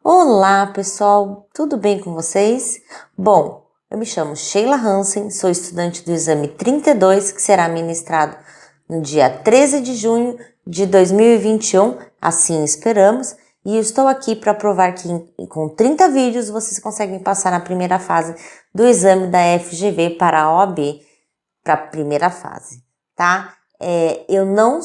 Olá, pessoal, tudo bem com vocês? Bom, eu me chamo Sheila Hansen, sou estudante do exame 32, que será ministrado no dia 13 de junho de 2021, assim esperamos, e eu estou aqui para provar que com 30 vídeos vocês conseguem passar na primeira fase do exame da FGV para a OAB, para a primeira fase, tá? Eu não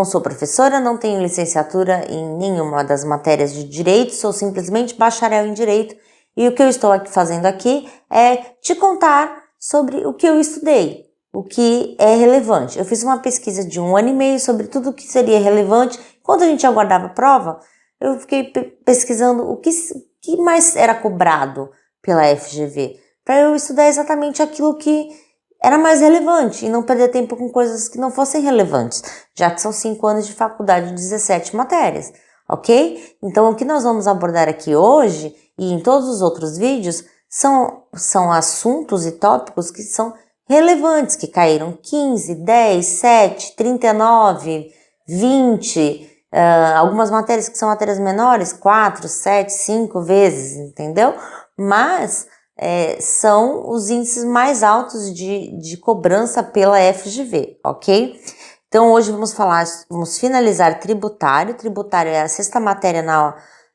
sou professora, não tenho licenciatura em nenhuma das matérias de direito, sou simplesmente bacharel em direito e o que eu estou fazendo aqui é te contar sobre o que eu estudei, o que é relevante. Eu fiz uma pesquisa de 1 ano e meio sobre tudo o que seria relevante. Enquanto a gente aguardava a prova, eu fiquei pesquisando o que mais era cobrado pela FGV, para eu estudar exatamente aquilo que era mais relevante e não perder tempo com coisas que não fossem relevantes, já que são 5 anos de faculdade e 17 matérias, ok? Então, o que nós vamos abordar aqui hoje e em todos os outros vídeos são assuntos e tópicos que são relevantes, que caíram 15, 10, 7, 39, 20, algumas matérias que são matérias menores, 4, 7, 5 vezes, entendeu? Mas são os índices mais altos de cobrança pela FGV, ok? Então hoje vamos finalizar tributário. Tributário é a 6ª matéria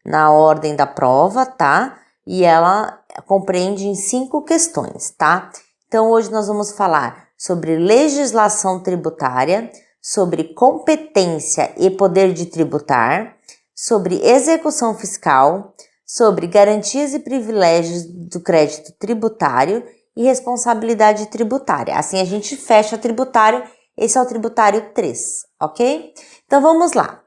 na ordem da prova, tá? E ela compreende em 5 questões, tá? Então hoje nós vamos falar sobre legislação tributária, sobre competência e poder de tributar, sobre execução fiscal, sobre garantias e privilégios do crédito tributário e responsabilidade tributária. Assim a gente fecha tributário, esse é o tributário 3, ok? Então vamos lá.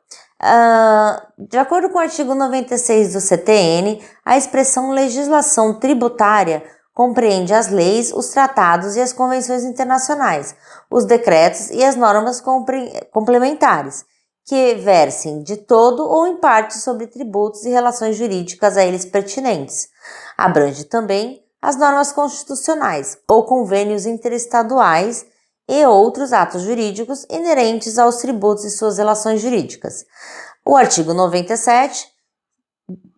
De acordo com o artigo 96 do CTN, a expressão legislação tributária compreende as leis, os tratados e as convenções internacionais, os decretos e as normas complementares, que versem de todo ou em parte sobre tributos e relações jurídicas a eles pertinentes. Abrange também as normas constitucionais ou convênios interestaduais e outros atos jurídicos inerentes aos tributos e suas relações jurídicas. O artigo 97,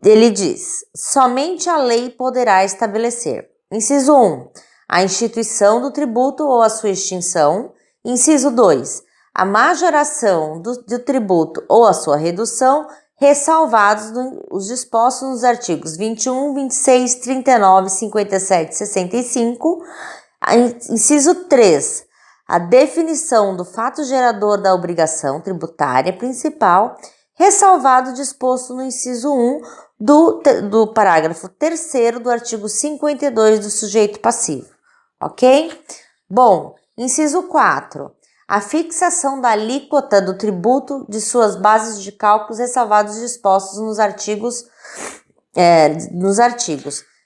ele diz: somente a lei poderá estabelecer. Inciso 1, a instituição do tributo ou a sua extinção. Inciso 2, a majoração do tributo ou a sua redução, ressalvados os dispostos nos artigos 21, 26, 39, 57 e 65. Inciso 3, a definição do fato gerador da obrigação tributária principal, ressalvado o disposto no inciso 1 do parágrafo 3º do artigo 52 do sujeito passivo, ok? Bom, inciso 4, a fixação da alíquota do tributo de suas bases de cálculos ressalvados dispostos nos artigos.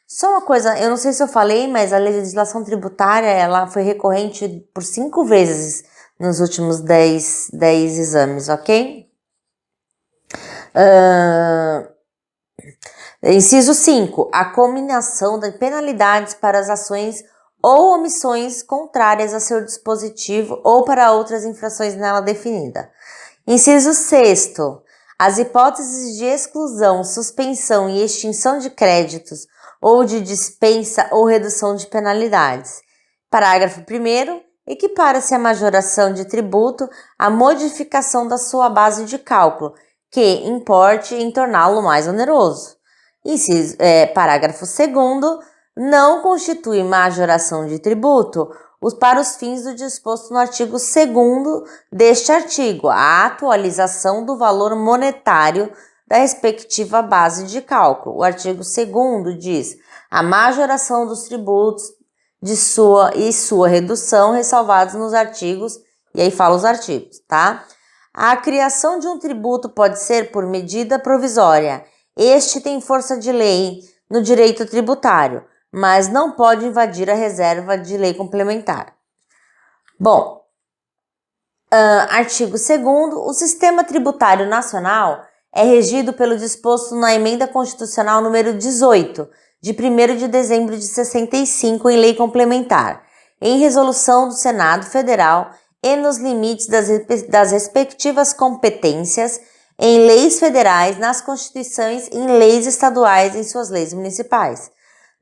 Só uma coisa, eu não sei se eu falei, mas a legislação tributária ela foi recorrente por 5 vezes nos últimos 10 exames, ok? Inciso 5, a cominação de penalidades para as ações ou omissões contrárias a seu dispositivo ou para outras infrações nela definida. Inciso 6, as hipóteses de exclusão, suspensão e extinção de créditos ou de dispensa ou redução de penalidades. Parágrafo 1º, equipara-se a majoração de tributo à modificação da sua base de cálculo, que importe em torná-lo mais oneroso. Parágrafo 2º, não constitui majoração de tributo para os fins do disposto no artigo 2º deste artigo, a atualização do valor monetário da respectiva base de cálculo. O artigo 2º diz a majoração dos tributos e sua redução ressalvados nos artigos, e aí fala os artigos, tá? A criação de um tributo pode ser por medida provisória. Este tem força de lei no direito tributário, mas não pode invadir a reserva de lei complementar. Bom, artigo 2º, o sistema tributário nacional é regido pelo disposto na Emenda Constitucional número 18, de 1º de dezembro de 65, em lei complementar, em resolução do Senado Federal e nos limites das respectivas competências em leis federais, nas constituições, em leis estaduais, em suas leis municipais.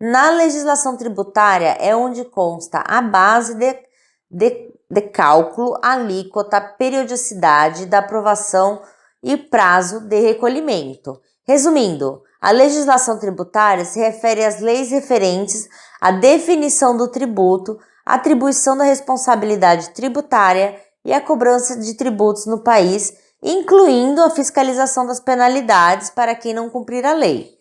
Na legislação tributária é onde consta a base de cálculo, alíquota, periodicidade da aprovação e prazo de recolhimento. Resumindo, a legislação tributária se refere às leis referentes à definição do tributo, atribuição da responsabilidade tributária e a cobrança de tributos no país, incluindo a fiscalização das penalidades para quem não cumprir a lei.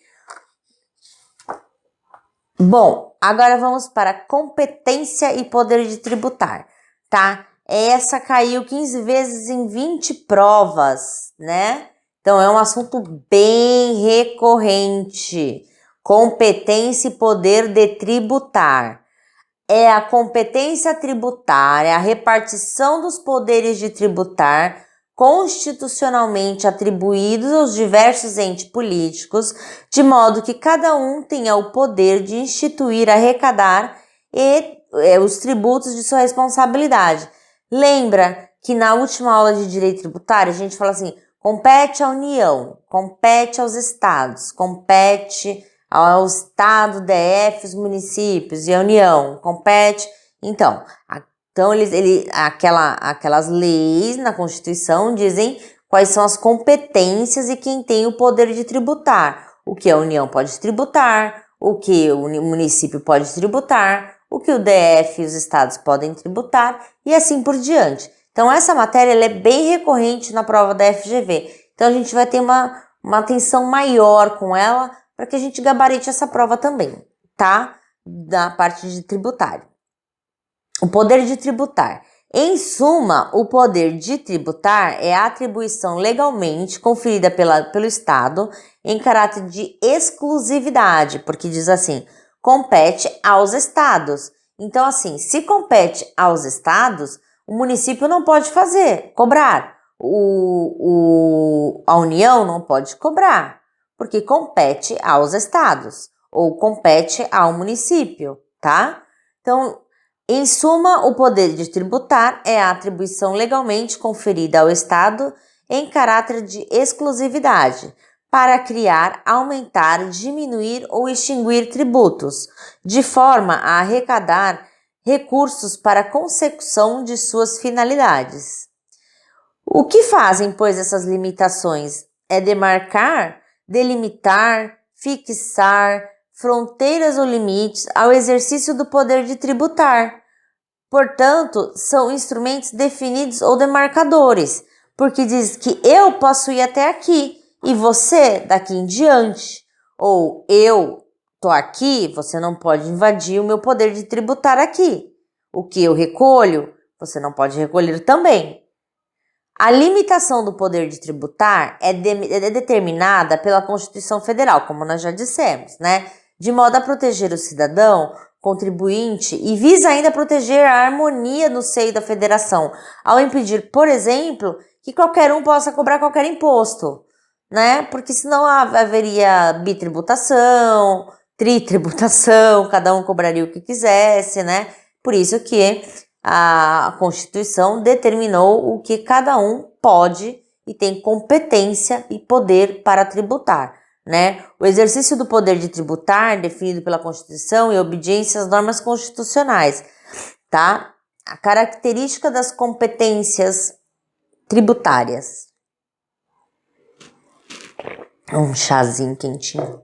Bom, agora vamos para competência e poder de tributar, tá? Essa caiu 15 vezes em 20 provas, né? Então, é um assunto bem recorrente. Competência e poder de tributar. É a competência tributária, a repartição dos poderes de tributar constitucionalmente atribuídos aos diversos entes políticos, de modo que cada um tenha o poder de instituir, arrecadar os tributos de sua responsabilidade. Lembra que na última aula de direito tributário a gente fala assim, compete à União, compete aos estados, compete ao estado, DF, os municípios e a União, compete. Então aquelas leis na Constituição dizem quais são as competências e quem tem o poder de tributar. O que a União pode tributar, o que o município pode tributar, o que o DF e os estados podem tributar e assim por diante. Então, essa matéria ela é bem recorrente na prova da FGV. Então, a gente vai ter uma atenção maior com ela para que a gente gabarite essa prova também, tá? Da parte de tributário. O poder de tributar. Em suma, o poder de tributar é a atribuição legalmente conferida pelo Estado em caráter de exclusividade, porque diz assim, compete aos estados. Então, assim, se compete aos estados, o município não pode cobrar. A União não pode cobrar, porque compete aos estados ou compete ao município, tá? Então, em suma, o poder de tributar é a atribuição legalmente conferida ao Estado em caráter de exclusividade para criar, aumentar, diminuir ou extinguir tributos, de forma a arrecadar recursos para a consecução de suas finalidades. O que fazem, pois, essas limitações? É demarcar, delimitar, fixar fronteiras ou limites ao exercício do poder de tributar. Portanto, são instrumentos definidos ou demarcadores, porque diz que eu posso ir até aqui e você daqui em diante. Ou eu tô aqui, você não pode invadir o meu poder de tributar aqui. O que eu recolho, você não pode recolher também. A limitação do poder de tributar é determinada pela Constituição Federal, como nós já dissemos, né? De modo a proteger o cidadão, contribuinte e visa ainda proteger a harmonia no seio da federação, ao impedir, por exemplo, que qualquer um possa cobrar qualquer imposto, né? Porque senão haveria bitributação, tritributação, cada um cobraria o que quisesse, né? Por isso que a Constituição determinou o que cada um pode e tem competência e poder para tributar, né? O exercício do poder de tributar, definido pela Constituição, e obediência às normas constitucionais, tá? A característica das competências tributárias. Um chazinho quentinho.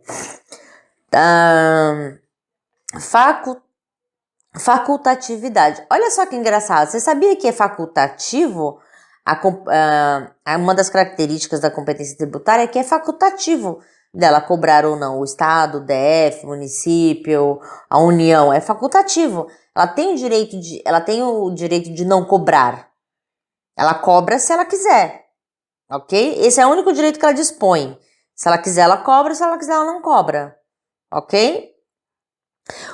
Facultatividade. Olha só que engraçado. Você sabia que é facultativo? Uma das características da competência tributária é que é facultativo dela cobrar ou não. O Estado, o DF, o município, a União, é facultativo. Ela tem o direito de não cobrar. Ela cobra se ela quiser, ok? Esse é o único direito que ela dispõe. Se ela quiser, ela cobra. Se ela quiser, ela não cobra, ok?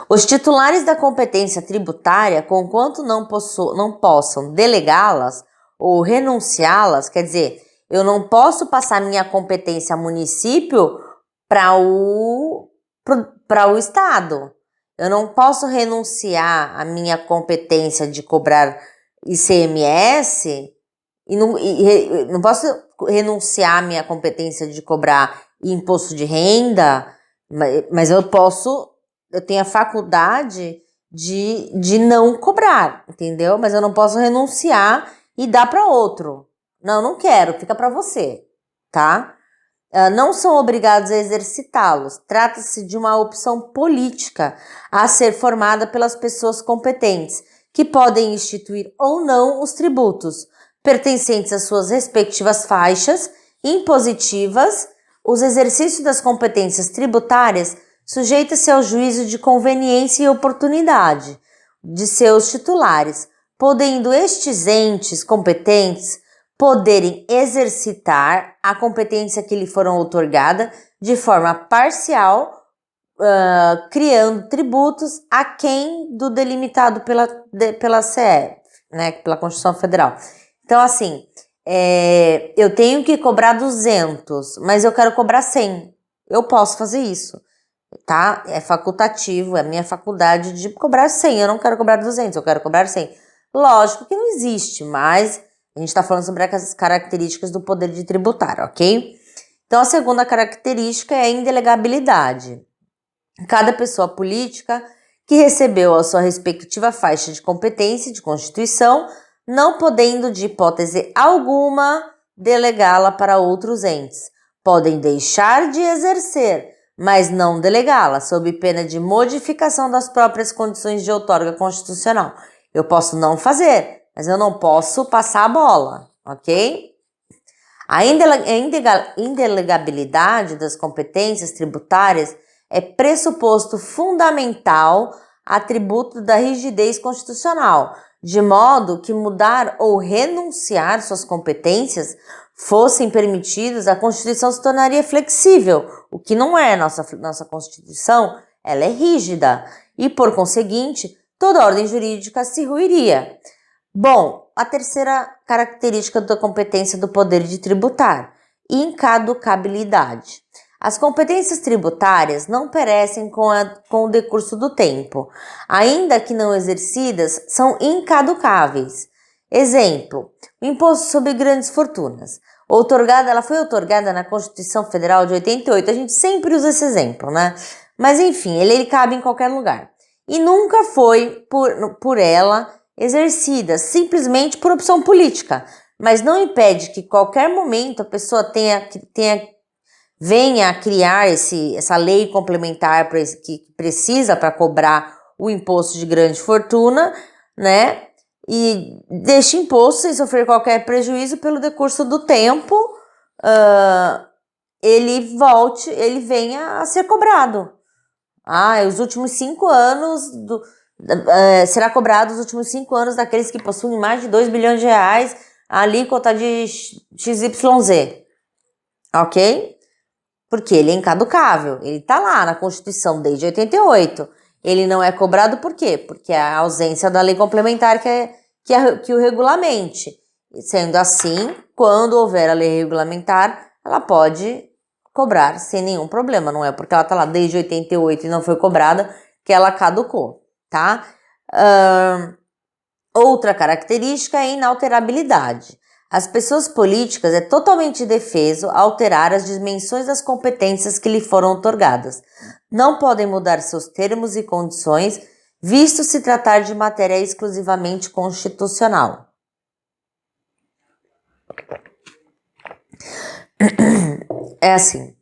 Os titulares da competência tributária, conquanto não possam delegá-las ou renunciá-las, quer dizer, eu não posso passar minha competência ao município para o Estado. Eu não posso renunciar à minha competência de cobrar ICMS não posso renunciar à minha competência de cobrar imposto de renda, mas eu tenho a faculdade de não cobrar, entendeu? Mas eu não posso renunciar e dar para outro. Não quero, fica para você, tá? Não são obrigados a exercitá-los. Trata-se de uma opção política a ser formada pelas pessoas competentes, que podem instituir ou não os tributos, pertencentes às suas respectivas faixas impositivas. Os exercícios das competências tributárias sujeita-se ao juízo de conveniência e oportunidade de seus titulares, podendo estes entes competentes poderem exercitar a competência que lhe foram outorgada de forma parcial, criando tributos aquém do delimitado pela CF, né, pela Constituição Federal. Então, assim, eu tenho que cobrar 200, mas eu quero cobrar 100. Eu posso fazer isso, tá? É facultativo, é minha faculdade de cobrar 100. Eu não quero cobrar 200, eu quero cobrar 100. Lógico que não existe, mas a gente está falando sobre as características do poder de tributar, ok? Então, a segunda característica é a indelegabilidade. Cada pessoa política que recebeu a sua respectiva faixa de competência de constituição, não podendo de hipótese alguma delegá-la para outros entes, podem deixar de exercer, mas não delegá-la, sob pena de modificação das próprias condições de outorga constitucional. Eu posso não fazer, mas eu não posso passar a bola, ok? A indelegabilidade das competências tributárias é pressuposto fundamental atributo da rigidez constitucional, de modo que mudar ou renunciar suas competências fossem permitidos, a Constituição se tornaria flexível, o que não é. Nossa Constituição, ela é rígida e, por conseguinte, toda ordem jurídica se ruiria. Bom, a terceira característica da competência do poder de tributar, incaducabilidade. As competências tributárias não perecem com o decurso do tempo, ainda que não exercidas, são incaducáveis. Exemplo, o imposto sobre grandes fortunas. Ela foi outorgada na Constituição Federal de 88, a gente sempre usa esse exemplo, né? Mas enfim, ele cabe em qualquer lugar. E nunca foi por ela exercida, simplesmente por opção política. Mas não impede que, em qualquer momento, a pessoa venha a criar essa lei complementar que precisa para cobrar o imposto de grande fortuna, né? E deste imposto, sem sofrer qualquer prejuízo pelo decurso do tempo, ele venha a ser cobrado. Os últimos 5 anos será cobrado os últimos 5 anos daqueles que possuem mais de 2 bilhões de reais, a alíquota de XYZ, ok? Porque ele é incaducável, ele está lá na Constituição desde 88. Ele não é cobrado por quê? Porque é a ausência da lei complementar que o regulamente. Sendo assim, quando houver a lei regulamentar, ela pode cobrar sem nenhum problema. Não é porque ela está lá desde 88 e não foi cobrada que ela caducou, tá? Outra característica é a inalterabilidade. As pessoas políticas é totalmente defeso alterar as dimensões das competências que lhe foram outorgadas. Não podem mudar seus termos e condições, visto se tratar de matéria exclusivamente constitucional. É assim,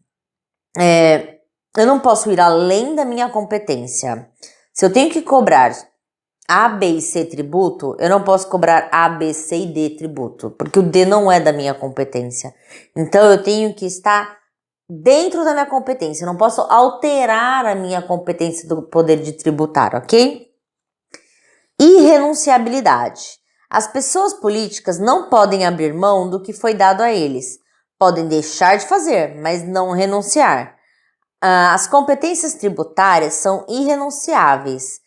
eu não posso ir além da minha competência. Se eu tenho que cobrar A, B e C tributo, eu não posso cobrar A, B, C e D tributo, porque o D não é da minha competência. Então, eu tenho que estar dentro da minha competência, eu não posso alterar a minha competência do poder de tributar, ok? Irrenunciabilidade. As pessoas políticas não podem abrir mão do que foi dado a eles. Podem deixar de fazer, mas não renunciar. As competências tributárias são irrenunciáveis.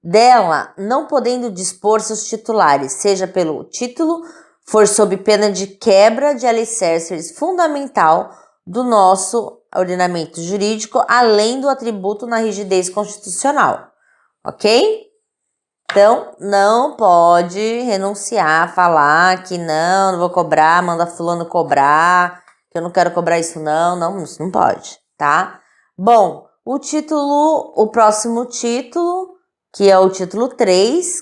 Dela, não podendo dispor seus titulares, seja pelo título, for sob pena de quebra de alicerces fundamental do nosso ordenamento jurídico, além do atributo na rigidez constitucional, ok? Então, não pode renunciar, falar que não vou cobrar, manda fulano cobrar, que eu não quero cobrar isso não, isso não pode, tá? Bom, o próximo título, que é o título 3,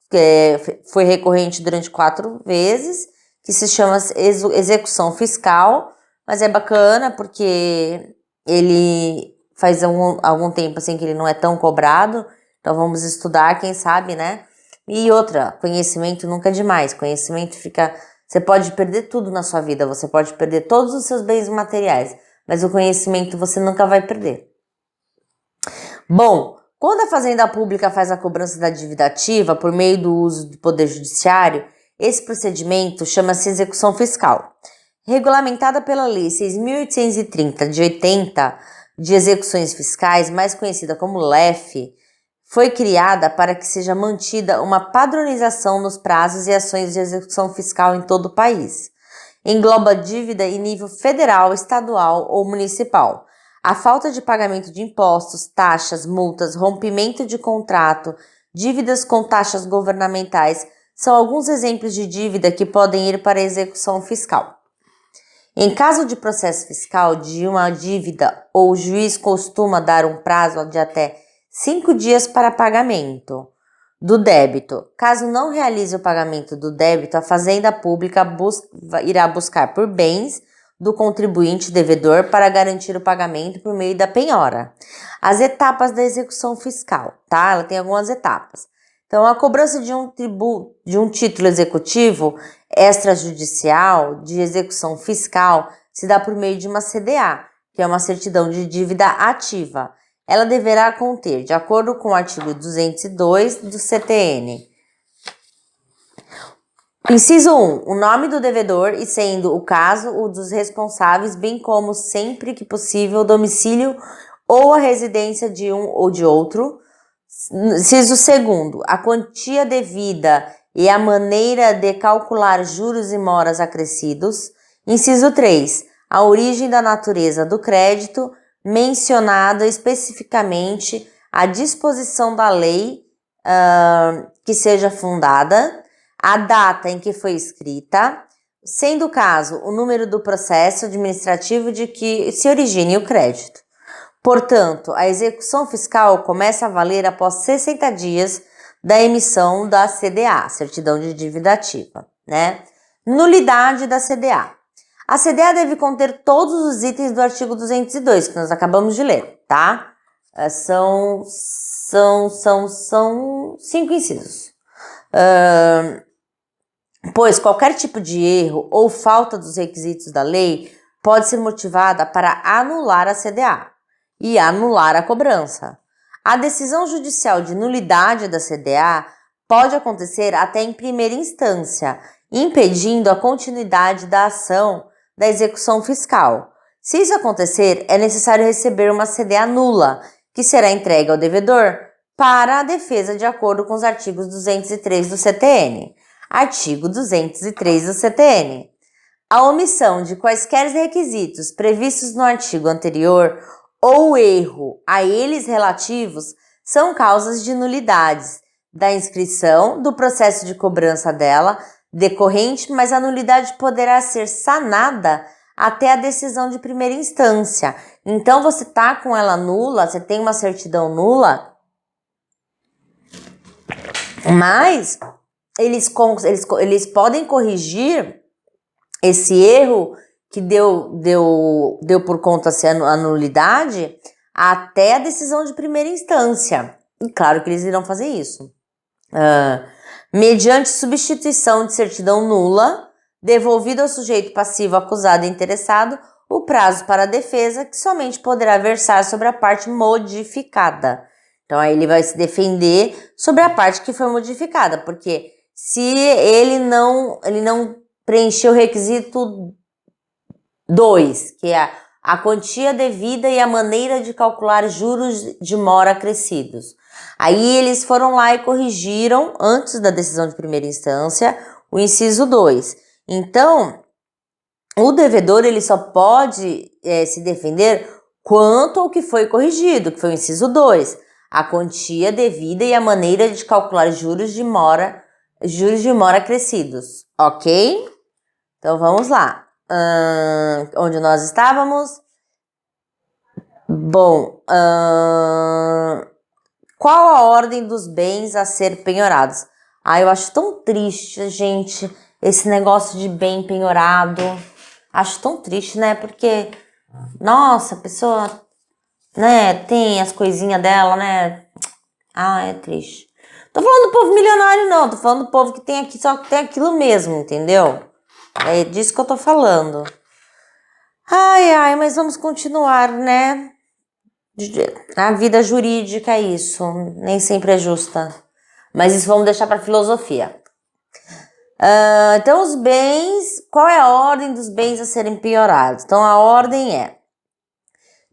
que foi recorrente durante 4 vezes, que se chama execução fiscal, mas é bacana porque ele faz algum tempo assim que ele não é tão cobrado, então vamos estudar, quem sabe, né? E outra, conhecimento nunca é demais, conhecimento fica... Você pode perder tudo na sua vida, você pode perder todos os seus bens materiais, mas o conhecimento você nunca vai perder. Bom, quando a Fazenda Pública faz a cobrança da dívida ativa por meio do uso do Poder Judiciário, esse procedimento chama-se execução fiscal. Regulamentada pela Lei 6.830 de 80 de execuções fiscais, mais conhecida como LEF, foi criada para que seja mantida uma padronização nos prazos e ações de execução fiscal em todo o país. Engloba dívida em nível federal, estadual ou municipal. A falta de pagamento de impostos, taxas, multas, rompimento de contrato, dívidas com taxas governamentais são alguns exemplos de dívida que podem ir para a execução fiscal. Em caso de processo fiscal de uma dívida, o juiz costuma dar um prazo de até 5 dias para pagamento do débito. Caso não realize o pagamento do débito, a Fazenda Pública irá buscar por bens do contribuinte devedor para garantir o pagamento por meio da penhora. As etapas da execução fiscal, tá? Ela tem algumas etapas. Então, a cobrança de um título executivo extrajudicial de execução fiscal se dá por meio de uma CDA, que é uma certidão de dívida ativa. Ela deverá conter, de acordo com o artigo 202 do CTN, inciso 1, o nome do devedor e, sendo o caso, o dos responsáveis, bem como, sempre que possível, o domicílio ou a residência de um ou de outro. Inciso 2, a quantia devida e a maneira de calcular juros e moras acrescidos. Inciso 3, a origem da natureza do crédito, mencionada especificamente a disposição da lei que seja fundada, a data em que foi escrita, sendo o caso o número do processo administrativo de que se origine o crédito. Portanto, a execução fiscal começa a valer após 60 dias da emissão da CDA, Certidão de Dívida Ativa, né? Nulidade da CDA. A CDA deve conter todos os itens do artigo 202, que nós acabamos de ler, tá? São 5 incisos. Pois qualquer tipo de erro ou falta dos requisitos da lei pode ser motivada para anular a CDA e anular a cobrança. A decisão judicial de nulidade da CDA pode acontecer até em primeira instância, impedindo a continuidade da ação da execução fiscal. Se isso acontecer, é necessário receber uma CDA nula, que será entregue ao devedor para a defesa de acordo com os artigos 203 do CTN. Artigo 203 do CTN. A omissão de quaisquer requisitos previstos no artigo anterior ou erro a eles relativos são causas de nulidades da inscrição do processo de cobrança dela decorrente, mas a nulidade poderá ser sanada até a decisão de primeira instância. Então, você tá com ela nula, você tem uma certidão nula, mas eles podem corrigir esse erro que deu por conta ser a nulidade até a decisão de primeira instância. E claro que eles irão fazer isso. Mediante substituição de certidão nula, devolvido ao sujeito passivo, acusado e interessado, o prazo para a defesa, que somente poderá versar sobre a parte modificada. Então, aí ele vai se defender sobre a parte que foi modificada, porque se ele não preencheu o requisito 2, que é a quantia devida e a maneira de calcular juros de mora acrescidos. Aí eles foram lá e corrigiram, antes da decisão de primeira instância, o inciso 2. Então, o devedor ele só pode se defender quanto ao que foi corrigido, que foi o inciso 2. a quantia devida e a maneira de calcular juros de mora crescidos, ok? Então vamos lá. Onde nós estávamos? Bom, qual a ordem dos bens a ser penhorados? Eu acho tão triste, gente, esse negócio de bem penhorado. Acho tão triste, né? Porque, nossa, a pessoa, né, tem as coisinhas dela, né? É triste. Tô falando do povo milionário, não. Tô falando do povo que tem aqui, só que tem aquilo mesmo, entendeu? É disso que eu tô falando. Mas vamos continuar, né? A vida jurídica é isso. Nem sempre é justa. Mas isso vamos deixar pra filosofia. Então, os bens... Qual é a ordem dos bens a serem penhorados? Então, a ordem é...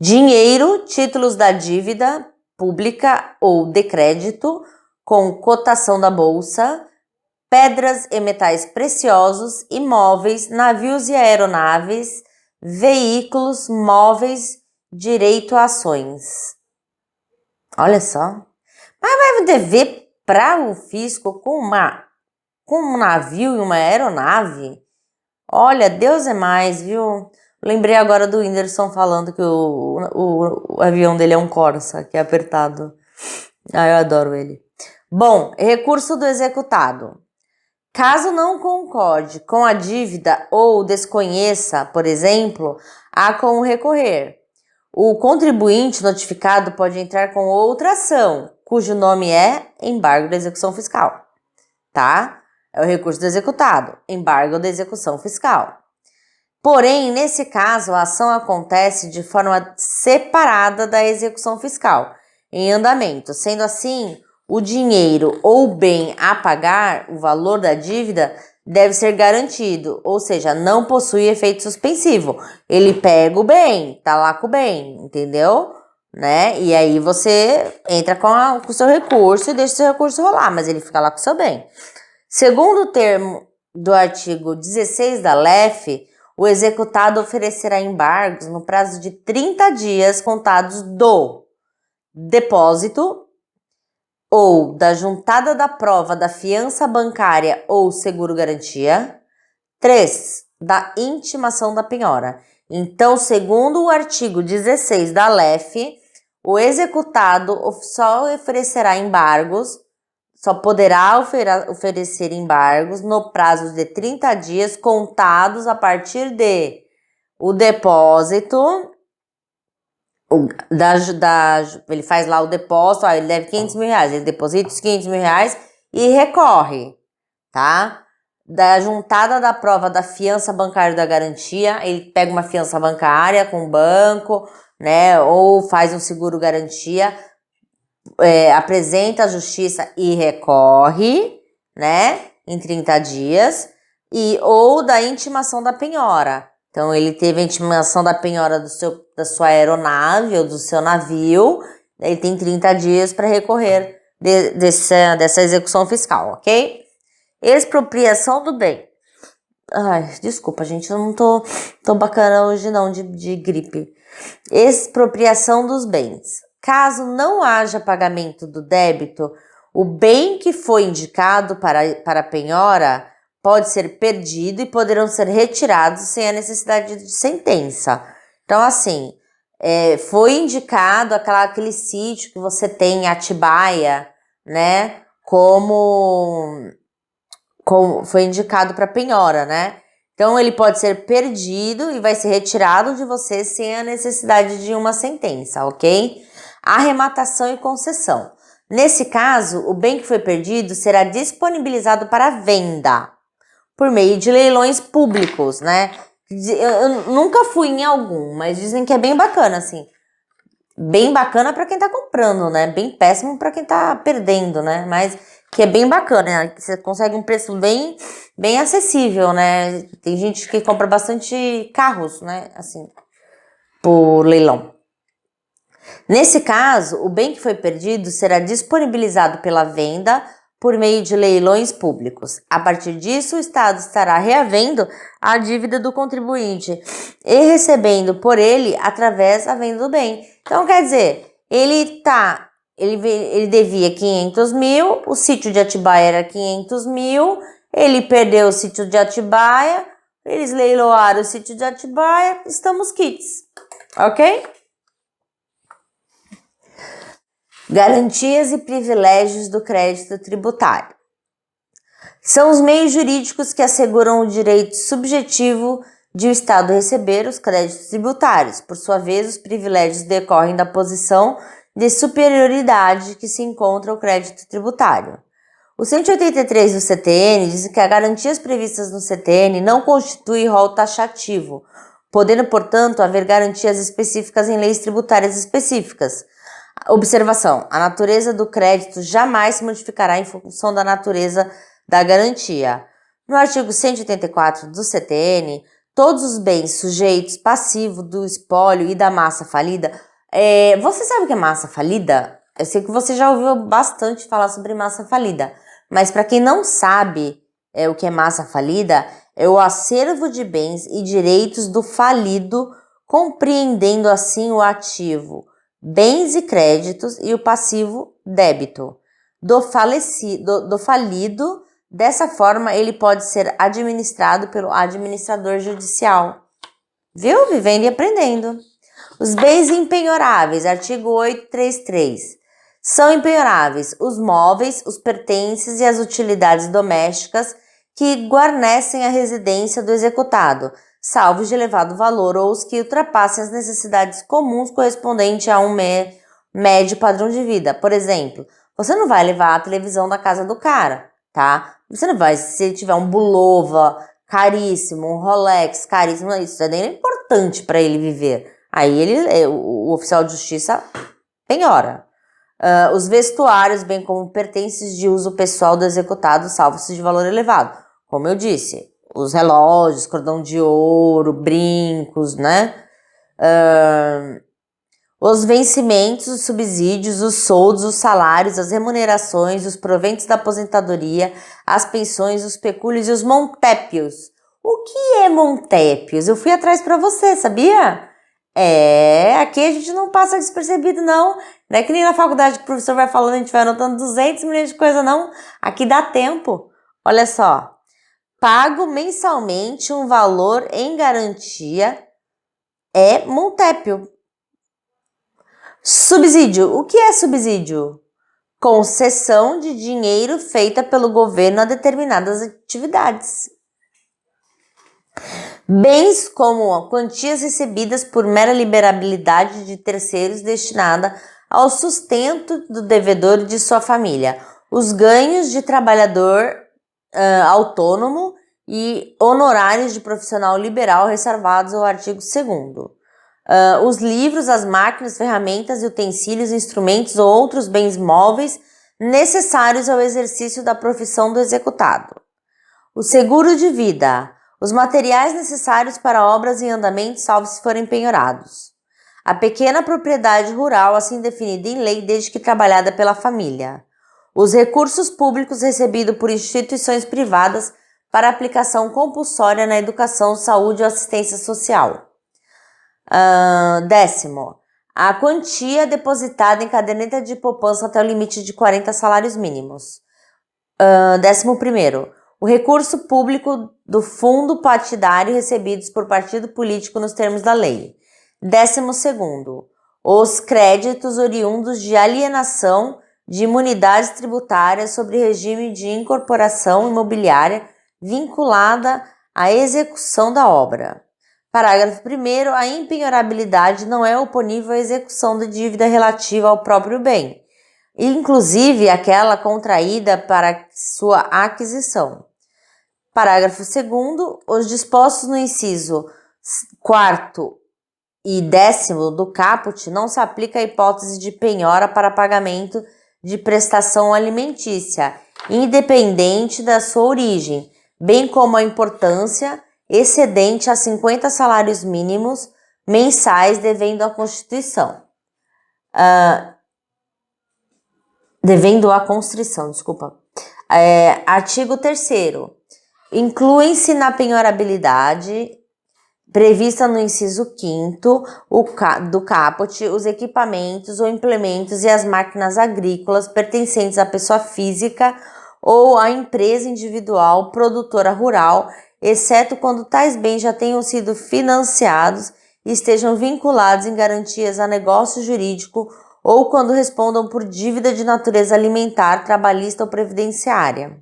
dinheiro, títulos da dívida pública ou de crédito, com cotação da bolsa, pedras e metais preciosos, imóveis, navios e aeronaves, veículos, móveis, direito a ações. Olha só. Mas vai dever para o fisco com um navio e uma aeronave? Olha, Deus é mais, viu? Lembrei agora do Whindersson falando que o avião dele é um Corsa, que é apertado. Eu adoro ele. Bom, recurso do executado. Caso não concorde com a dívida ou desconheça, por exemplo, há como recorrer. O contribuinte notificado pode entrar com outra ação, cujo nome é embargo da execução fiscal, tá? É o recurso do executado, embargo da execução fiscal. Porém, nesse caso, a ação acontece de forma separada da execução fiscal, em andamento. Sendo assim, o dinheiro ou bem a pagar, o valor da dívida, deve ser garantido, ou seja, não possui efeito suspensivo. Ele pega o bem, tá lá com o bem, entendeu? Né? E aí você entra com o seu recurso e deixa o seu recurso rolar, mas ele fica lá com o seu bem. Segundo o termo do artigo 16 da LEF, o executado oferecerá embargos no prazo de 30 dias contados do depósito ou da juntada da prova da fiança bancária ou seguro-garantia. 3. Da intimação da penhora. Então, segundo o artigo 16 da LEF, o executado só oferecerá embargos, só poderá oferecer embargos no prazo de 30 dias contados a partir de o depósito, ele faz lá o depósito, ele deve 500 mil reais, ele deposita os 500 mil reais e recorre, tá? Da juntada da prova da fiança bancária da garantia, ele pega uma fiança bancária com o banco, né, ou faz um seguro garantia, apresenta a justiça e recorre, né, em 30 dias, ou da intimação da penhora. Então, ele teve a intimação da penhora da sua aeronave ou do seu navio, ele tem 30 dias para recorrer dessa execução fiscal, ok? Expropriação do bem. Desculpa, gente, eu não tô bacana hoje não, de gripe. Expropriação dos bens. Caso não haja pagamento do débito, o bem que foi indicado para a penhora pode ser perdido e poderão ser retirados sem a necessidade de sentença. Então, assim, foi indicado aquele sítio que você tem em Atibaia, né, como foi indicado para penhora, né? Então, ele pode ser perdido e vai ser retirado de você sem a necessidade de uma sentença, ok? Arrematação e concessão. Nesse caso, o bem que foi perdido será disponibilizado para venda por meio de leilões públicos, né? Eu nunca fui em algum, mas dizem que é bem bacana, assim. Bem bacana para quem tá comprando, né? Bem péssimo para quem tá perdendo, né? Mas que é bem bacana, né? Você consegue um preço bem acessível, né? Tem gente que compra bastante carros, né? Assim, por leilão. Nesse caso, o bem que foi perdido será disponibilizado pela venda por meio de leilões públicos. A partir disso, o Estado estará reavendo a dívida do contribuinte e recebendo por ele através da venda do bem. Então, quer dizer, ele está ele devia 500 mil, o sítio de Atibaia era 500 mil, ele perdeu o sítio de Atibaia, eles leiloaram o sítio de Atibaia, estamos quites, ok? Garantias e privilégios do crédito tributário. São os meios jurídicos que asseguram o direito subjetivo de o Estado receber os créditos tributários. Por sua vez, os privilégios decorrem da posição de superioridade que se encontra o crédito tributário. O 183 do CTN diz que as garantias previstas no CTN não constituem rol taxativo, podendo, portanto, haver garantias específicas em leis tributárias específicas. Observação: a natureza do crédito jamais se modificará em função da natureza da garantia. No artigo 184 do CTN, todos os bens sujeitos passivo do espólio e da massa falida. Você sabe o que é massa falida? Eu sei que você já ouviu bastante falar sobre massa falida, mas para quem não sabe o que é massa falida, é o acervo de bens e direitos do falido, compreendendo assim o ativo, bens e créditos, e o passivo, débito, do falido. Dessa forma, ele pode ser administrado pelo administrador judicial. Viu? Vivendo e aprendendo. Os bens impenhoráveis, artigo 833. São impenhoráveis os móveis, os pertences e as utilidades domésticas que guarnecem a residência do executado, salvo os de elevado valor ou os que ultrapassem as necessidades comuns correspondentes a um médio padrão de vida. Por exemplo, você não vai levar a televisão da casa do cara, tá? Você não vai, se ele tiver um Bulova caríssimo, um Rolex caríssimo, isso é nem importante para ele viver. Aí o oficial de justiça penhora. Os vestuários, bem como pertences de uso pessoal do executado, salvo-se de valor elevado. Como eu disse, os relógios, cordão de ouro, brincos, né? Os vencimentos, os subsídios, os soldos, os salários, as remunerações, os proventos da aposentadoria, as pensões, os pecúlios e os montépios. O que é montépios? Eu fui atrás para você, sabia? Aqui a gente não passa despercebido, não. Não é que nem na faculdade que o professor vai falando, a gente vai anotando 200 milhões de coisa, não. Aqui dá tempo. Olha só. Pago mensalmente um valor em garantia é montépio. Subsídio. O que é subsídio? Concessão de dinheiro feita pelo governo a determinadas atividades. Bens como quantias recebidas por mera liberalidade de terceiros destinada ao sustento do devedor e de sua família. Os ganhos de trabalhador autônomo e honorários de profissional liberal reservados ao artigo 2º. Os livros, as máquinas, ferramentas, utensílios, instrumentos ou outros bens móveis necessários ao exercício da profissão do executado. O seguro de vida. Os materiais necessários para obras em andamento, salvo se forem penhorados. A pequena propriedade rural, assim definida em lei, desde que trabalhada pela família. Os recursos públicos recebidos por instituições privadas para aplicação compulsória na educação, saúde ou assistência social. 10º. A quantia depositada em caderneta de poupança até o limite de 40 salários mínimos. 11º. O recurso público do fundo partidário recebidos por partido político nos termos da lei. 12º. Os créditos oriundos de alienação de imunidades tributárias sobre regime de incorporação imobiliária vinculada à execução da obra. Parágrafo 1º. A impenhorabilidade não é oponível à execução da dívida relativa ao próprio bem, inclusive aquela contraída para sua aquisição. Parágrafo 2º. Os dispostos no inciso 4º e 10º do caput não se aplica à hipótese de penhora para pagamento de prestação alimentícia, independente da sua origem, bem como a importância excedente a 50 salários mínimos mensais devendo à Constituição. Artigo 3º. Incluem-se na penhorabilidade prevista no inciso 5º do caput, os equipamentos ou implementos e as máquinas agrícolas pertencentes à pessoa física ou à empresa individual produtora rural, exceto quando tais bens já tenham sido financiados e estejam vinculados em garantias a negócio jurídico ou quando respondam por dívida de natureza alimentar, trabalhista ou previdenciária.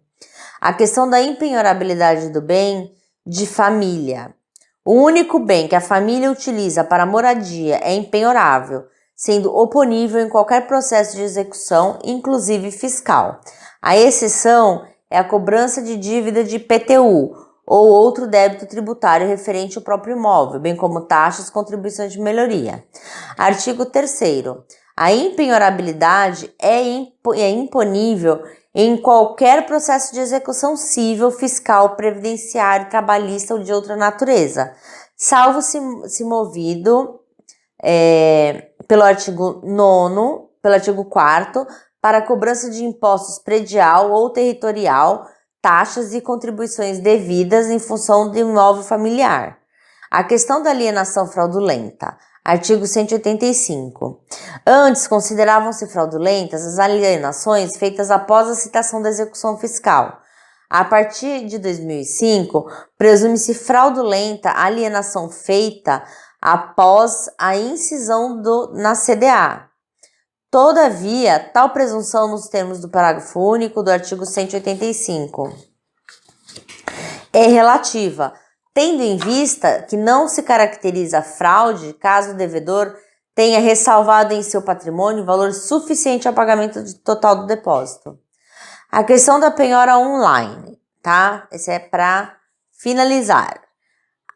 A questão da impenhorabilidade do bem de família. O único bem que a família utiliza para moradia é impenhorável, sendo oponível em qualquer processo de execução, inclusive fiscal. A exceção é a cobrança de dívida de IPTU ou outro débito tributário referente ao próprio imóvel, bem como taxas e contribuições de melhoria. Artigo 3º. A impenhorabilidade é imponível em qualquer processo de execução civil, fiscal, previdenciário, trabalhista ou de outra natureza, salvo se movido pelo artigo 9º, pelo artigo 4º, para a cobrança de impostos predial ou territorial, taxas e contribuições devidas em função do imóvel familiar. A questão da alienação fraudulenta. Artigo 185. Antes, consideravam-se fraudulentas as alienações feitas após a citação da execução fiscal. A partir de 2005, presume-se fraudulenta a alienação feita após a incisão na CDA. Todavia, tal presunção nos termos do parágrafo único do artigo 185 é relativa, tendo em vista que não se caracteriza a fraude caso o devedor tenha ressalvado em seu patrimônio valor suficiente ao pagamento total do depósito. A questão da penhora online, tá? Esse é para finalizar.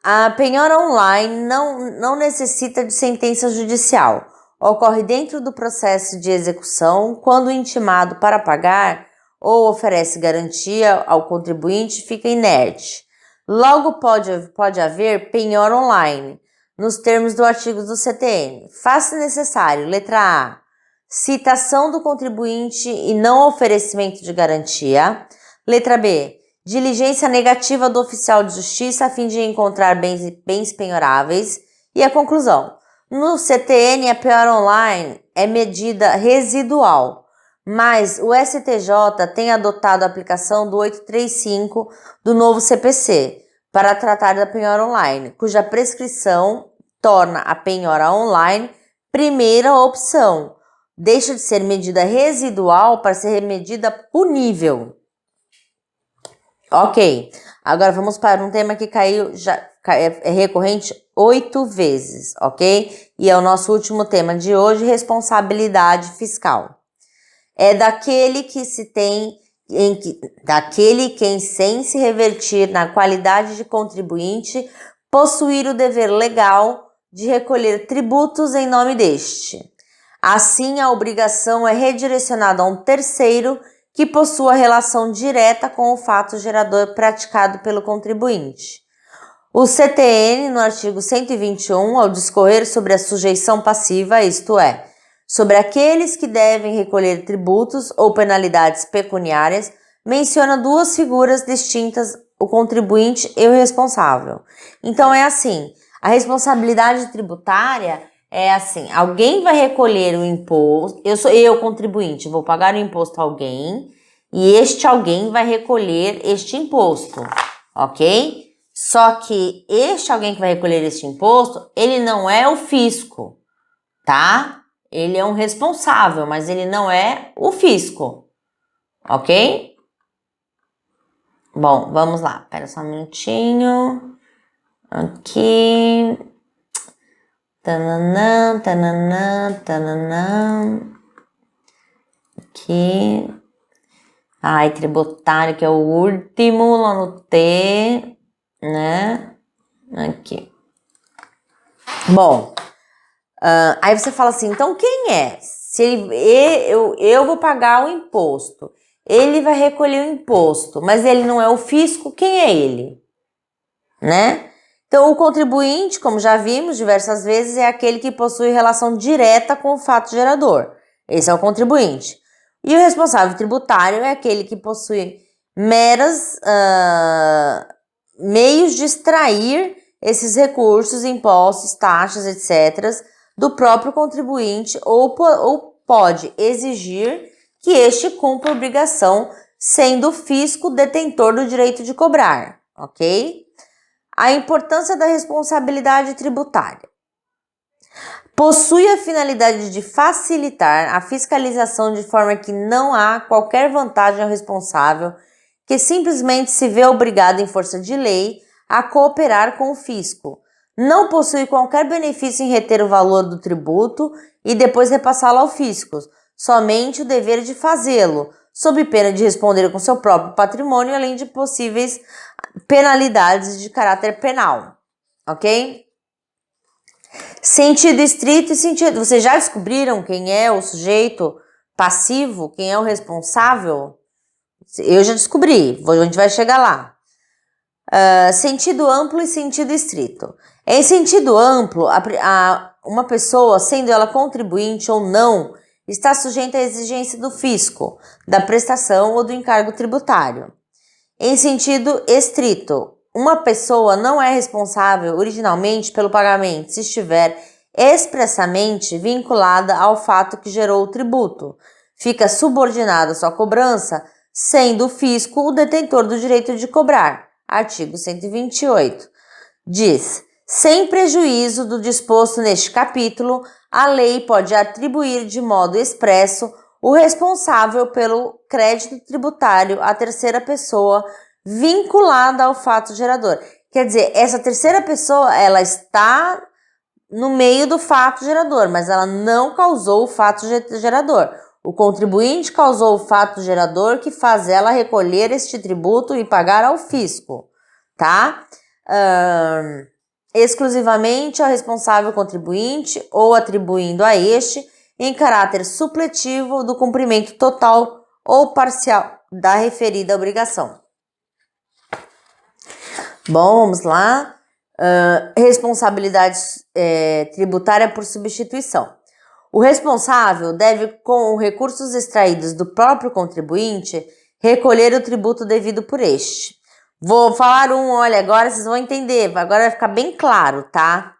A penhora online não necessita de sentença judicial. Ocorre dentro do processo de execução quando o intimado para pagar ou oferece garantia ao contribuinte fica inerte. Logo pode haver penhora online, nos termos do artigo do CTN. Faz-se necessário, letra A, citação do contribuinte e não oferecimento de garantia. Letra B, diligência negativa do oficial de justiça a fim de encontrar bens penhoráveis. E a conclusão. No CTN, a penhora online é medida residual, mas o STJ tem adotado a aplicação do 835 do novo CPC para tratar da penhora online, cuja prescrição torna a penhora online primeira opção. Deixa de ser medida residual para ser medida punível. Ok, agora vamos para um tema que caiu, é recorrente 8 vezes, ok? E é o nosso último tema de hoje, responsabilidade fiscal. É daquele que quem sem se revertir na qualidade de contribuinte, possuir o dever legal de recolher tributos em nome deste. Assim, a obrigação é redirecionada a um terceiro que possua relação direta com o fato gerador praticado pelo contribuinte. O CTN, no artigo 121, ao discorrer sobre a sujeição passiva, isto é, sobre aqueles que devem recolher tributos ou penalidades pecuniárias, menciona duas figuras distintas, o contribuinte e o responsável. Então é assim, a responsabilidade tributária é assim, alguém vai recolher o imposto, eu contribuinte, vou pagar o imposto a alguém e este alguém vai recolher este imposto, ok? Só que este alguém que vai recolher este imposto, ele não é o fisco, tá? Ele é um responsável, mas ele não é o fisco, ok? Bom, vamos lá, espera só um minutinho, aqui, tananã, tananã, tananã, aqui, ai, tributário, que é o último lá no T, né, aqui. Bom, aí você fala assim, então quem é? Se eu vou pagar o imposto, ele vai recolher o imposto, mas ele não é o fisco, quem é ele? Né? Então, o contribuinte, como já vimos diversas vezes, é aquele que possui relação direta com o fato gerador. Esse é o contribuinte. E o responsável tributário é aquele que possui meios de extrair esses recursos, impostos, taxas, etc., do próprio contribuinte ou pode exigir que este cumpra a obrigação, sendo o fisco detentor do direito de cobrar, ok? A importância da responsabilidade tributária. Possui a finalidade de facilitar a fiscalização de forma que não há qualquer vantagem ao responsável, que simplesmente se vê obrigado em força de lei a cooperar com o fisco. Não possui qualquer benefício em reter o valor do tributo e depois repassá-lo ao fisco, somente o dever de fazê-lo, sob pena de responder com seu próprio patrimônio, além de possíveis penalidades de caráter penal, ok? Sentido estrito e sentido... Vocês já descobriram quem é o sujeito passivo? Quem é o responsável? Eu já descobri, a gente vai chegar lá. Sentido amplo e sentido estrito. Em sentido amplo, uma pessoa, sendo ela contribuinte ou não, está sujeita à exigência do fisco, da prestação ou do encargo tributário. Em sentido estrito, uma pessoa não é responsável originalmente pelo pagamento se estiver expressamente vinculada ao fato que gerou o tributo. Fica subordinada à sua cobrança, sendo o fisco o detentor do direito de cobrar. Artigo 128. Diz: sem prejuízo do disposto neste capítulo, a lei pode atribuir de modo expresso o responsável pelo crédito tributário à terceira pessoa vinculada ao fato gerador. Quer dizer, essa terceira pessoa, ela está no meio do fato gerador, mas ela não causou o fato gerador. O contribuinte causou o fato gerador que faz ela recolher este tributo e pagar ao fisco, tá? Exclusivamente ao responsável contribuinte ou atribuindo a este em caráter supletivo do cumprimento total ou parcial da referida obrigação. Bom, vamos lá. Responsabilidade tributária por substituição. O responsável deve, com recursos extraídos do próprio contribuinte, recolher o tributo devido por este. Vou falar olha, agora vocês vão entender, agora vai ficar bem claro, tá?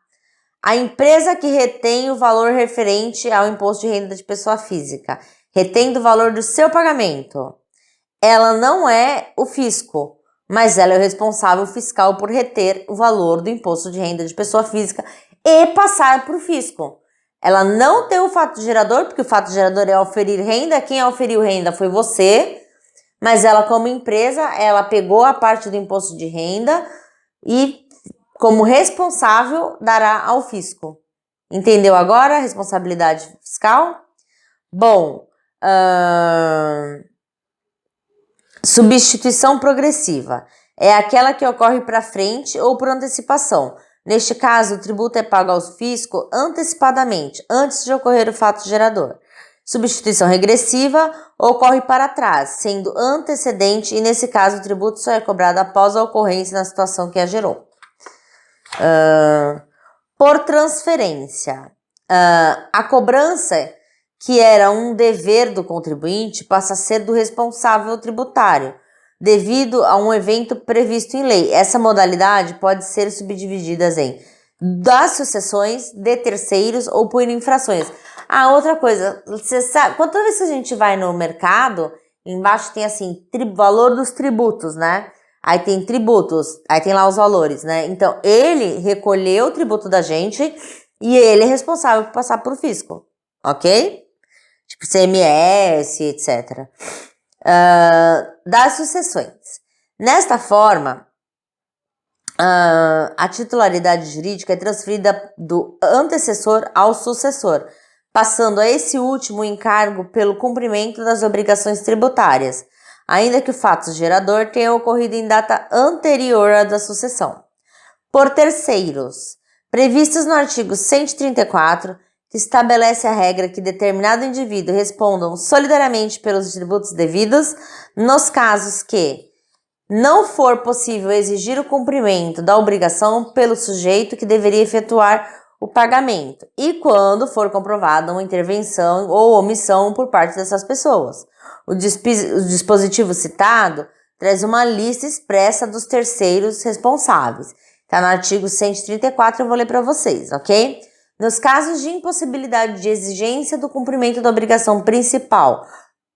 A empresa que retém o valor referente ao imposto de renda de pessoa física, retém o valor do seu pagamento, ela não é o fisco, mas ela é o responsável fiscal por reter o valor do imposto de renda de pessoa física e passar para o fisco. Ela não tem o fato gerador, porque o fato gerador é oferir renda. Quem oferiu renda foi você, mas ela, como empresa, ela pegou a parte do imposto de renda e, como responsável, dará ao fisco. Entendeu agora a responsabilidade fiscal? Bom, substituição progressiva é aquela que ocorre para frente ou por antecipação. Neste caso, o tributo é pago ao fisco antecipadamente, antes de ocorrer o fato gerador. Substituição regressiva ocorre para trás, sendo antecedente, e nesse caso o tributo só é cobrado após a ocorrência na situação que a gerou. Por transferência. A cobrança, que era um dever do contribuinte, passa a ser do responsável tributário, devido a um evento previsto em lei. Essa modalidade pode ser subdividida em das sucessões, de terceiros ou por infrações. Outra coisa, você sabe, quantas vezes a gente vai no mercado, embaixo tem assim, valor dos tributos, né? Aí tem tributos, aí tem lá os valores, né? Então, ele recolheu o tributo da gente e ele é responsável por passar por fisco, ok? Tipo CMS, etc. Das sucessões. Nesta forma, a titularidade jurídica é transferida do antecessor ao sucessor, passando a esse último encargo pelo cumprimento das obrigações tributárias, ainda que o fato gerador tenha ocorrido em data anterior à da sucessão. Por terceiros, previstos no artigo 134, que estabelece a regra que determinado indivíduo respondam solidariamente pelos tributos devidos, nos casos que não for possível exigir o cumprimento da obrigação pelo sujeito que deveria efetuar o pagamento, e quando for comprovada uma intervenção ou omissão por parte dessas pessoas. O dispositivo citado traz uma lista expressa dos terceiros responsáveis. Tá no artigo 134, eu vou ler para vocês, ok? Nos casos de impossibilidade de exigência do cumprimento da obrigação principal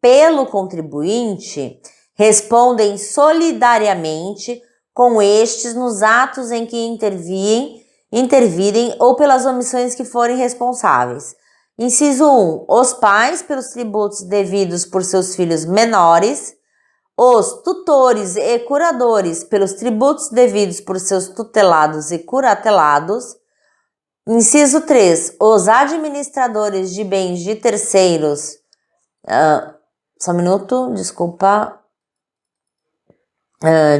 pelo contribuinte, respondem solidariamente com estes nos atos em que intervirem ou pelas omissões que forem responsáveis. Inciso 1. Os pais pelos tributos devidos por seus filhos menores, os tutores e curadores pelos tributos devidos por seus tutelados e curatelados. Inciso 3. Os administradores de bens de terceiros. Só um minuto, desculpa.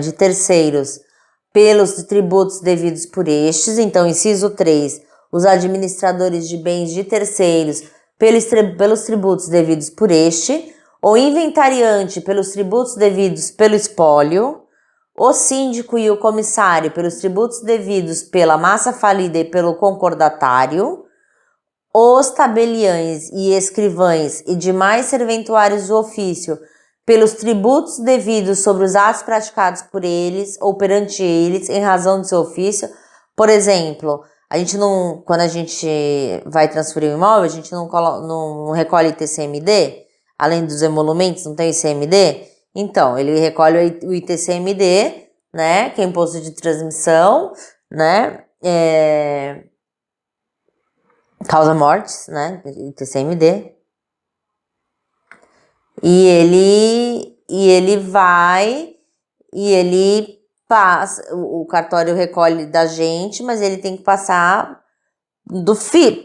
De terceiros pelos tributos devidos por estes. Então, inciso 3, os administradores de bens de terceiros pelos tributos devidos por este, o inventariante pelos tributos devidos pelo espólio, o síndico e o comissário pelos tributos devidos pela massa falida e pelo concordatário, os tabeliães e escrivães e demais serventuários do ofício pelos tributos devidos sobre os atos praticados por eles ou perante eles em razão do seu ofício. Por exemplo, quando a gente vai transferir o imóvel, a gente não recolhe ITCMD, além dos emolumentos, não tem ICMD? Então, ele recolhe o ITCMD, né, que é imposto de transmissão, né, causa mortes, né, ITCMD. E ele passa, o cartório recolhe da gente, mas ele tem que passar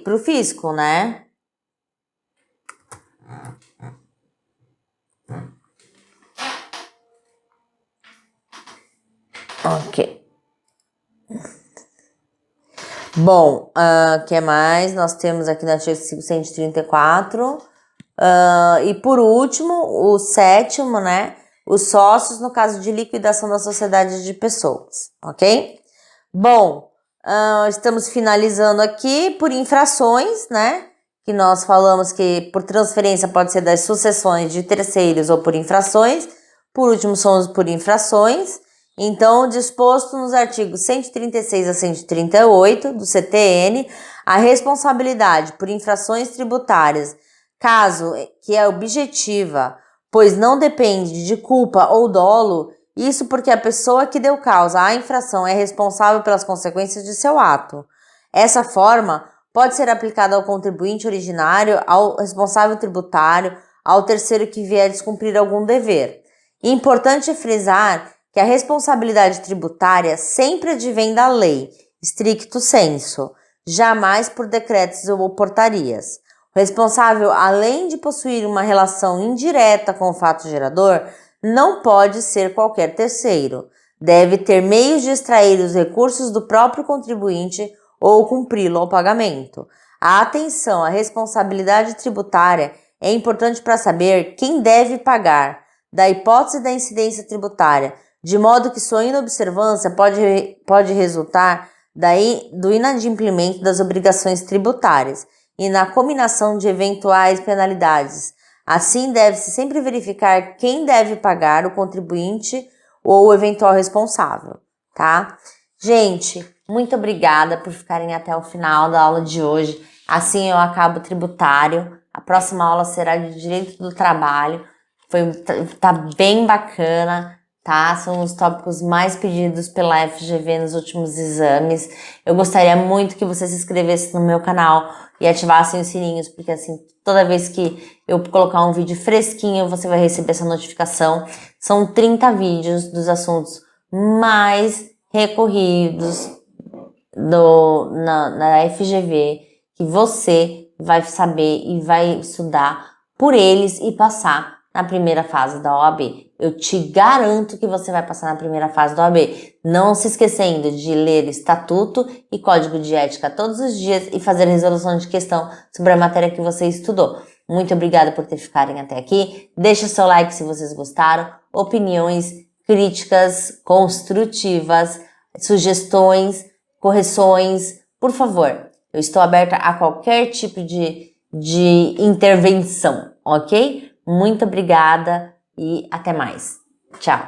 pro fisco, né? Ok. Bom, que mais? Nós temos aqui no artigo 134. E por último, o 7º, né? Os sócios no caso de liquidação da sociedade de pessoas, ok? Bom, estamos finalizando aqui por infrações, né? Que nós falamos que por transferência pode ser das sucessões de terceiros ou por infrações. Por último, são os por infrações. Então, disposto nos artigos 136 a 138 do CTN, a responsabilidade por infrações tributárias, caso que é objetiva, pois não depende de culpa ou dolo, isso porque a pessoa que deu causa à infração é responsável pelas consequências de seu ato. Essa forma pode ser aplicada ao contribuinte originário, ao responsável tributário, ao terceiro que vier descumprir algum dever. Importante frisar que a responsabilidade tributária sempre advém da lei, stricto sensu, jamais por decretos ou portarias. O responsável, além de possuir uma relação indireta com o fato gerador, não pode ser qualquer terceiro. Deve ter meios de extrair os recursos do próprio contribuinte ou cumpri-lo ao pagamento. A atenção à responsabilidade tributária é importante para saber quem deve pagar, da hipótese da incidência tributária, de modo que sua inobservância pode resultar do inadimplemento das obrigações tributárias e na cominação de eventuais penalidades. Assim, deve-se sempre verificar quem deve pagar, o contribuinte ou o eventual responsável, tá? Gente, muito obrigada por ficarem até o final da aula de hoje. Assim eu acabo o tributário. A próxima aula será de direito do trabalho. Tá bem bacana, tá? São os tópicos mais pedidos pela FGV nos últimos exames. Eu gostaria muito que você se inscrevesse no meu canal e ativassem os sininhos, porque assim, toda vez que eu colocar um vídeo fresquinho, você vai receber essa notificação. São 30 vídeos dos assuntos mais recorridos na FGV, que você vai saber e vai estudar por eles e passar na primeira fase da OAB. Eu te garanto que você vai passar na primeira fase da OAB. Não se esquecendo de ler estatuto e código de ética todos os dias e fazer resolução de questão sobre a matéria que você estudou. Muito obrigada por ter ficarem até aqui. Deixa o seu like se vocês gostaram. Opiniões, críticas, construtivas, sugestões, correções, por favor. Eu estou aberta a qualquer tipo de intervenção, ok? Muito obrigada e até mais. Tchau!